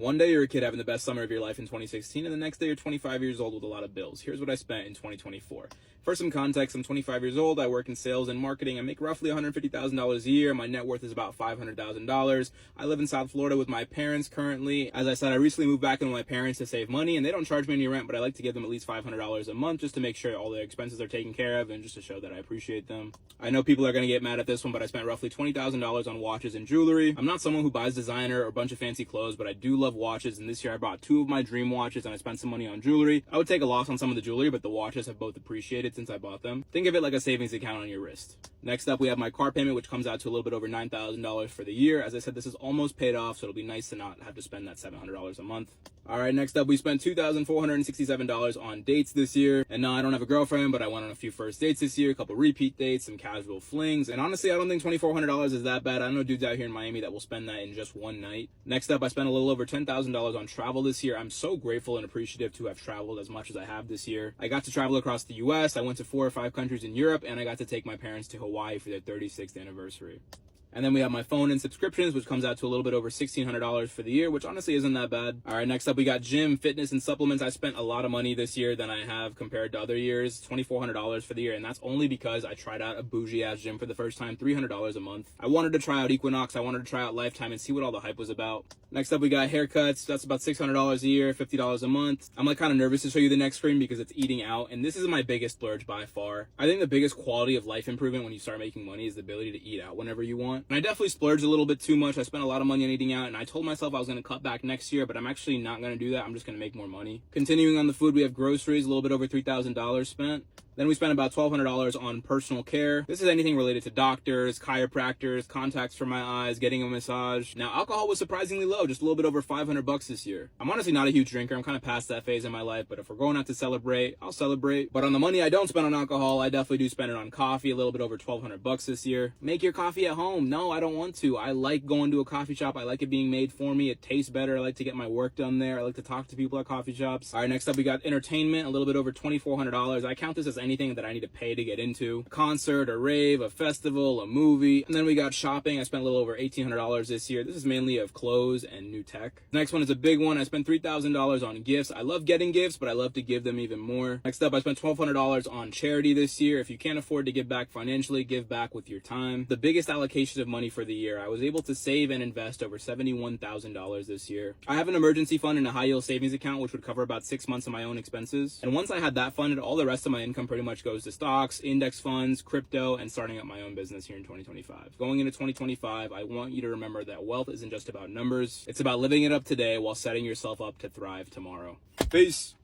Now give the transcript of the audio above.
One day you're a kid having the best summer of your life in 2016, and the next day you're 25 years old with a lot of bills. Here's what I spent in 2024. For some context, I'm 25 years old, I work in sales and marketing, I make roughly $150,000 a year, my net worth is about $500,000. I live in South Florida with my parents currently. As I said, I recently moved back in with my parents to save money, and they don't charge me any rent, but I like to give them at least $500 a month just to make sure all their expenses are taken care of and just to show that I appreciate them. I know people are going to get mad at this one, but I spent roughly $20,000 on watches and jewelry. I'm not someone who buys designer or a bunch of fancy clothes, but I do love watches, and this year I bought 2 of my dream watches and I spent some money on jewelry. I would take a loss on some of the jewelry, but the watches have both appreciated since I bought them. Think of it like a savings account on your wrist. Next up, we have my car payment, which comes out to a little bit over $9,000 for the year. As I said, this is almost paid off, so it'll be nice to not have to spend that $700 a month. All right, next up, we spent $2,467 on dates this year. And no, I don't have a girlfriend, but I went on a few first dates this year, a couple repeat dates, some casual flings. And honestly, I don't think $2,400 is that bad. I know dudes out here in Miami that will spend that in just one night. Next up, I spent a little over $10,000 on travel this year. I'm so grateful and appreciative to have traveled as much as I have this year. I got to travel across the US. I went to 4 or 5 countries in Europe, and I got to take my parents to Hawaii for their 36th anniversary. And then we have my phone and subscriptions, which comes out to a little bit over $1,600 for the year, which honestly isn't that bad. All right, next up, we got gym, fitness, and supplements. I spent a lot of money this year than I have compared to other years, $2,400 for the year, and that's only because I tried out a bougie-ass gym for the first time, $300 a month. I wanted to try out Equinox, I wanted to try out Lifetime and see what all the hype was about. Next up, we got haircuts. That's about $600 a year, $50 a month. I'm like kind of nervous to show you the next screen because it's eating out, and this is my biggest splurge by far. I think the biggest quality of life improvement when you start making money is the ability to eat out whenever you want. And I definitely splurged a little bit too much. I spent a lot of money on eating out, and I told myself I was going to cut back next year, but I'm actually not going to do that. I'm just going to make more money. Continuing on the food, we have groceries, a little bit over $3,000 spent. Then we spent about $1,200 on personal care. This is anything related to doctors, chiropractors, contacts for my eyes, getting a massage. Now, alcohol was surprisingly low, just a little bit over $500 this year. I'm honestly not a huge drinker. I'm kind of past that phase in my life, but if we're going out to celebrate, I'll celebrate. But on the money I don't spend on alcohol, I definitely do spend it on coffee, a little bit over $1,200 this year. Make your coffee at home. No, I don't want to. I like going to a coffee shop. I like it being made for me. It tastes better. I like to get my work done there. I like to talk to people at coffee shops. All right, next up, we got entertainment, a little bit over $2,400. I count this as anything that I need to pay to get into. A concert, a rave, a festival, a movie. And then we got shopping. I spent a little over $1,800 this year. This is mainly of clothes and new tech. Next one is a big one. I spent $3,000 on gifts. I love getting gifts, but I love to give them even more. Next up, I spent $1,200 on charity this year. If you can't afford to give back financially, give back with your time. The biggest allocation of money for the year, I was able to save and invest over $71,000 this year. I have an emergency fund and a high yield savings account, which would cover about 6 months of my own expenses. And once I had that funded, all the rest of my income pretty much goes to stocks, index funds, crypto, and starting up my own business here in 2025. Going into 2025, I want you to remember that wealth isn't just about numbers. It's about living it up today while setting yourself up to thrive tomorrow. Peace.